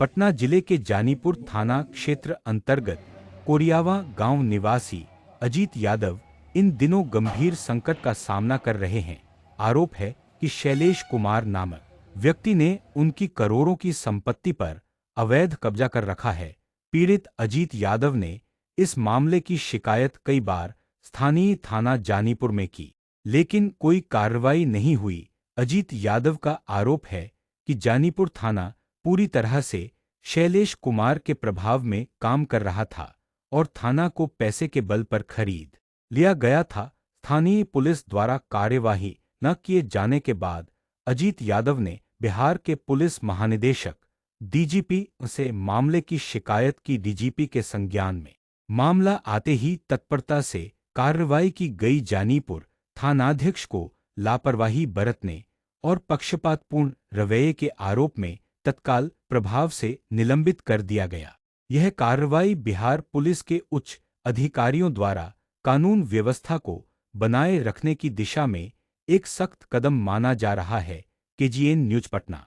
पटना जिले के जानीपुर थाना क्षेत्र अंतर्गत कोरियावा गांव निवासी अजीत यादव इन दिनों गंभीर संकट का सामना कर रहे हैं। आरोप है कि शैलेश कुमार नामक व्यक्ति ने उनकी करोड़ों की संपत्ति पर अवैध कब्जा कर रखा है। पीड़ित अजीत यादव ने इस मामले की शिकायत कई बार स्थानीय थाना जानीपुर में की, लेकिन कोई कार्रवाई नहीं हुई। अजीत यादव का आरोप है कि जानीपुर थाना पूरी तरह से शैलेश कुमार के प्रभाव में काम कर रहा था और थाना को पैसे के बल पर खरीद लिया गया था। स्थानीय पुलिस द्वारा कार्यवाही न किए जाने के बाद अजीत यादव ने बिहार के पुलिस महानिदेशक डीजीपी से मामले की शिकायत की। डीजीपी के संज्ञान में मामला आते ही तत्परता से कार्रवाई की गई। जानीपुर थानाध्यक्ष को लापरवाही बरतने और पक्षपातपूर्ण रवैये के आरोप में तत्काल प्रभाव से निलंबित कर दिया गया। यह कार्रवाई बिहार पुलिस के उच्च अधिकारियों द्वारा कानून व्यवस्था को बनाए रखने की दिशा में एक सख्त कदम माना जा रहा है। केजीएन न्यूज पटना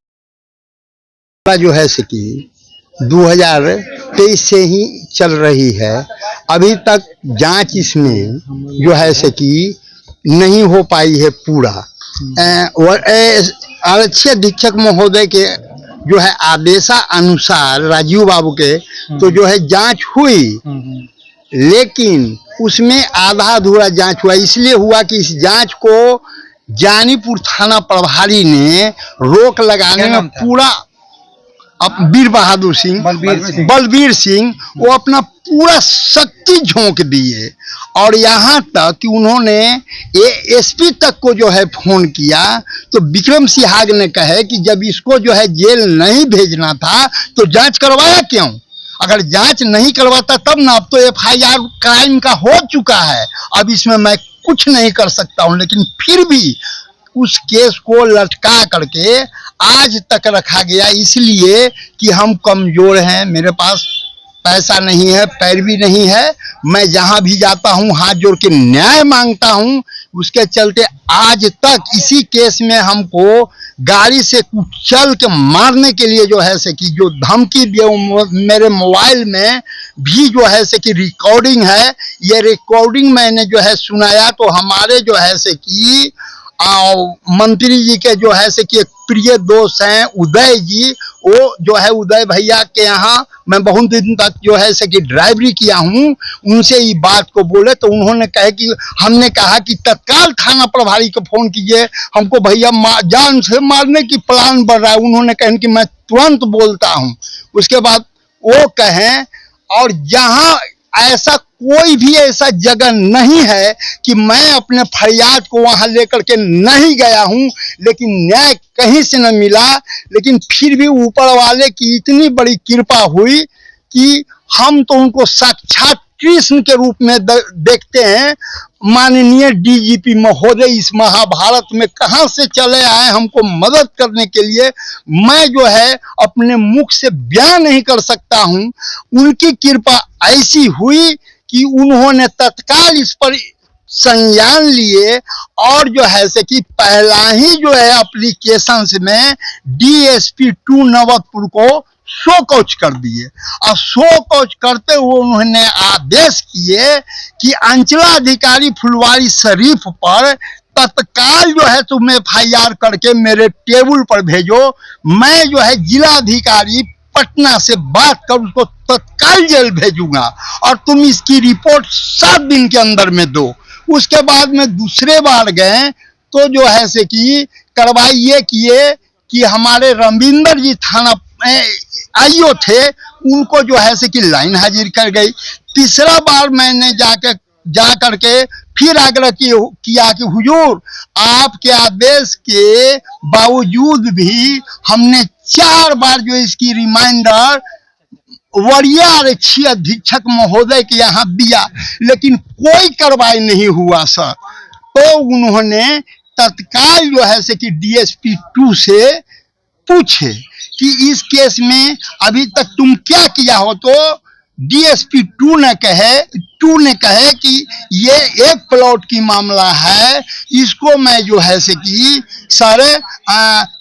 जो है कि 2023 से ही चल रही है। अभी तक जांच इसमें जो है कि नहीं हो पाई है पूरा। आरक्षी अधीक्षक महोदय के जो है आदेशानुसार राजीव बाबू के तो जो है जांच हुई, लेकिन उसमें आधा अधूरा जांच हुआ। इसलिए हुआ कि इस जांच को जानीपुर थाना प्रभारी ने रोक लगाने में पूरा वीर बहादुर सिंह बलबीर सिंह वो अपना पूरा शक्ति झोंक दिए। और यहाँ तक कि उन्होंने एसपी तक को जो है फोन किया तो विक्रम सिहाग ने कहे कि जब इसको जो है जेल नहीं भेजना था तो जांच करवाया क्यों? अगर जांच नहीं करवाता तब ना। अब तो एफआईआर क्राइम का हो चुका है, अब इसमें मैं कुछ नहीं कर सकता हूँ। लेकिन फिर भी उस केस को लटका करके आज तक रखा गया, इसलिए कि हम कमजोर हैं, मेरे पास पैसा नहीं है, पैरवी नहीं है। मैं जहां भी जाता हूं हाथ जोड़ के न्याय मांगता हूं। उसके चलते आज तक इसी केस में हमको गाड़ी से कुचल के मारने के लिए जो है से कि जो धमकी दिए, मेरे मोबाइल में भी जो है से कि रिकॉर्डिंग है। ये रिकॉर्डिंग मैंने जो है सुनाया तो हमारे जो है से कि मंत्री जी के जो है से कि एक प्रिय दोस्त हैं उदय जी, वो जो है उदय भैया के यहाँ मैं बहुत दिन तक जो है से कि ड्राइवरी किया हूँ। उनसे ये बात को बोले तो उन्होंने कहे कि हमने कहा कि तत्काल थाना प्रभारी को फोन कीजिए, हमको भैया जान से मारने की प्लान बढ़ रहा है। उन्होंने कहा कि मैं तुरंत बोलता हूँ। उसके बाद वो कहें, और जहाँ ऐसा कोई भी ऐसा जगह नहीं है कि मैं अपने फरियाद को वहां लेकर के नहीं गया हूं, लेकिन न्याय कहीं से न मिला। लेकिन फिर भी ऊपर वाले की इतनी बड़ी कृपा हुई कि हम तो उनको साक्षात कृष्ण के रूप में देखते हैं। माननीय डीजीपी महोदय इस महाभारत में कहां से चले आए हमको मदद करने के लिए, मैं जो है अपने मुख से बयान नहीं कर सकता हूं। उनकी कृपा ऐसी हुई कि उन्होंने तत्काल इस पर संज्ञान लिए और जो है से कि पहला ही जो है एप्लीकेशन में डीएसपी 2 नवतपुर को शो कॉज कर दिए। और शो कॉज करते हुए उन्होंने आदेश किए कि अंचलाधिकारी फुलवारी शरीफ पर तत्काल जो है तुम एफआईआर करके मेरे टेबल पर भेजो। मैं जो है जिलाधिकारी पटना से बात कर उसको तत्काल जेल भेजूंगा और तुम इसकी रिपोर्ट 7 दिन के अंदर में दो। उसके बाद में दूसरे बार गए तो जो है से कि कार्रवाई ये किए कि हमारे रविंदर जी थाना आईओ थे, उनको जो है से कि लाइन हाजिर कर गई। तीसरा बार मैंने जा करके फिर आग्रह किया कि हुजूर आपके आदेश के बावजूद भी हमने 4 बार जो इसकी रिमाइंडर वरीय आरक्षी अधीक्षक महोदय के यहाँ दिया, लेकिन कोई कार्रवाई नहीं हुआ सर। तो उन्होंने तत्काल जो है से कि डीएसपी 2 से पूछे कि इस केस में अभी तक तुम क्या किया हो। तो डीएसपी टू ने कहे कि ये एक प्लॉट की मामला है, इसको मैं जो है से कि सर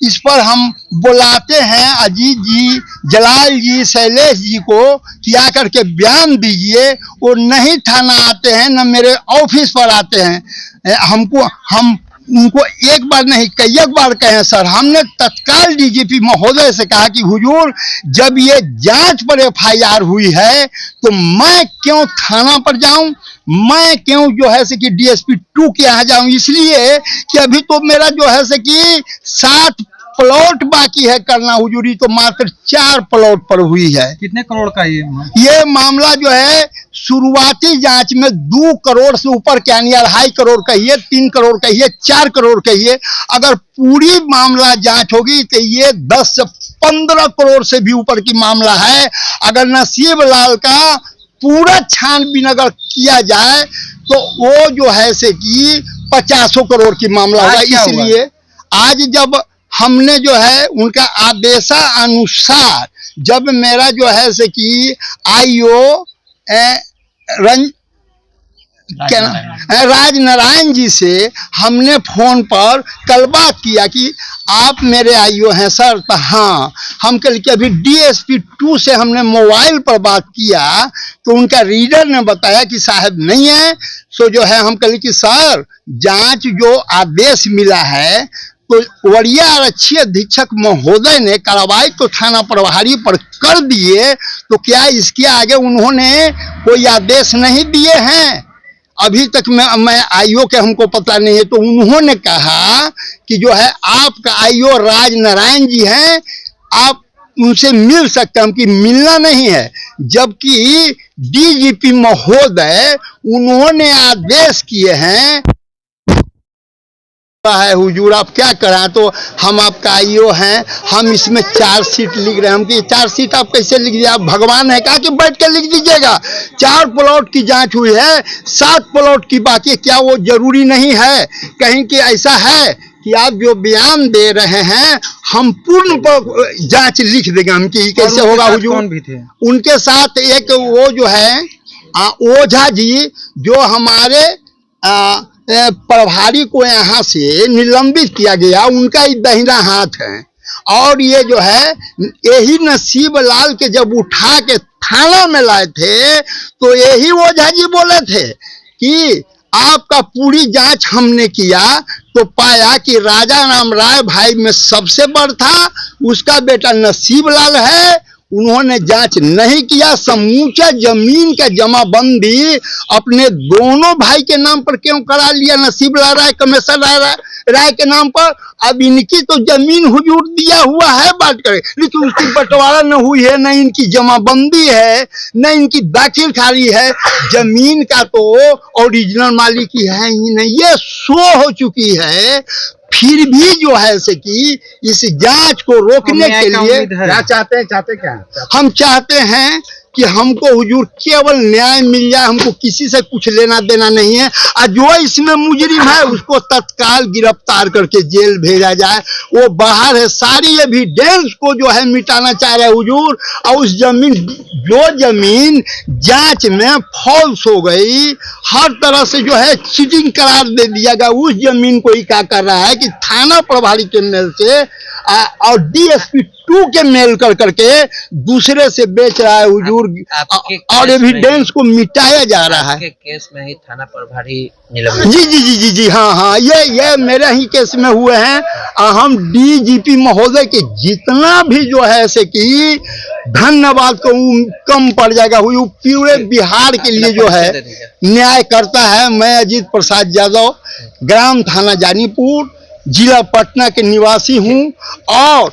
इस पर हम बुलाते हैं अजीत जी, जलाल जी, शैलेश जी को कि आकर के बयान दीजिए। वो नहीं थाना आते हैं, न मेरे ऑफिस पर आते हैं। हम उनको एक बार नहीं कई बार कहे सर। हमने तत्काल डीजीपी महोदय से कहा कि हुजूर जब ये जांच पर एफआईआर हुई है तो मैं क्यों थाना पर जाऊं, मैं क्यों जो है से कि डीएसपी 2 के यहाँ जाऊं, इसलिए कि अभी तो मेरा जो है से कि 7 प्लॉट बाकी है करना हुजूरी, तो मात्र 4 प्लॉट पर हुई है। कितने करोड़ का ये मामला जो है शुरुआती जांच में 2 करोड़ से ऊपर क्या नहीं, 2.5 करोड़ कहिए, 3 करोड़ कहिए, 4 करोड़ कहिए। अगर पूरी मामला जांच होगी तो ये 10 से 15 करोड़ से भी ऊपर की मामला है। अगर नसीब लाल का पूरा छानबीन अगर किया जाए तो वो जो है से कि 50 करोड़ की मामला होगा। इसलिए आज जब हमने जो है उनका आदेशानुसार जब मेरा जो है से कि आईओ राज नारायण जी से हमने फोन पर कल बात किया कि आप मेरे आईओ हैं सर, तो हाँ। हम कल के अभी डीएसपी 2 से हमने मोबाइल पर बात किया तो उनका रीडर ने बताया कि साहब नहीं है। सो जो है हम कल कि सर जांच जो आदेश मिला है तो वरीय आरक्षी अधीक्षक महोदय ने कार्रवाई तो थाना प्रभारी पर कर दिए, तो क्या इसके आगे उन्होंने कोई आदेश नहीं दिए हैं? अभी तक मैं आईओ के हमको पता नहीं है। तो उन्होंने कहा कि जो है आपका आईओ राज नारायण जी हैं, आप उनसे मिल सकते हैं, कि मिलना नहीं है। जबकि डीजीपी महोदय उन्होंने आदेश किए हैं है हुजूर आप क्या करें, तो हम आपका आईओ हैं, हम इसमें 4 सीट लिख रहे हैं। हम कि 4 सीट आप कैसे लिख दिए, आप भगवान है कहा कि बैठ के लिख दीजिएगा। 4 प्लॉट की जांच हुई है, 7 प्लॉट की बाकी है, क्या वो जरूरी नहीं है? कहीं कि ऐसा है कि आप जो बयान दे रहे हैं हम पूर्ण जांच लिख देंगे। हम कि कैसे होगा हुजूर? कौन भी थे उनके साथ? एक वो जो है ओझा जी जो हमारे प्रभारी को यहाँ से निलंबित किया गया, उनका ही दाहिना हाथ है। और ये जो है यही नसीब लाल के जब उठा के थाना में लाए थे तो यही ओझा जी बोले थे कि आपका पूरी जांच हमने किया तो पाया कि राजा राम राय भाई में सबसे बड़ था, उसका बेटा नसीब लाल है। उन्होंने जांच नहीं किया, समूचा जमीन का जमाबंदी अपने दोनों भाई के नाम पर क्यों करा लिया, नसीब लाल राय कमेसर राय के नाम पर। अब इनकी तो जमीन हुजूर दिया हुआ है बांट कर, लेकिन उसकी बंटवारा न हुई है, न इनकी जमाबंदी है, न इनकी दाखिल खारी है। जमीन का तो ओरिजिनल मालिक ही है ही नहीं, ये शो हो चुकी है। फिर भी जो है से कि इस जांच को रोकने के लिए क्या चाहते क्या हम चाहते हैं कि हमको हुजूर केवल न्याय मिल जाए, हमको किसी से कुछ लेना देना नहीं है। और जो इसमें मुजरिम है उसको तत्काल गिरफ्तार करके जेल भेजा जाए। वो बाहर है, सारी एविडेंस को जो है मिटाना चाह रहे हुजूर। और उस जो जमीन जांच में फॉल्स हो गई, हर तरह से जो है चीटिंग करार दे दिया गया, उस जमीन को ही क्या कर रहा है कि थाना प्रभारी के मेल से और डीएसपी 2 के मेल कर करके दूसरे से बेच रहा है हुजूर। और एविडेंस को मिटाया जा रहा है। केस में ही थाना प्रभारी निलंबित। जी हाँ, ये मेरे ही केस में हुए हैं। हम डीजीपी महोदय के जितना भी जो है ऐसे कि धन्यवाद को कम पड़ जाएगा। हुई पूरे बिहार के लिए जो है न्याय करता है। मैं अजीत प्रसाद यादव, ग्राम थाना जानीपुर, जिला पटना के निवासी हूँ। और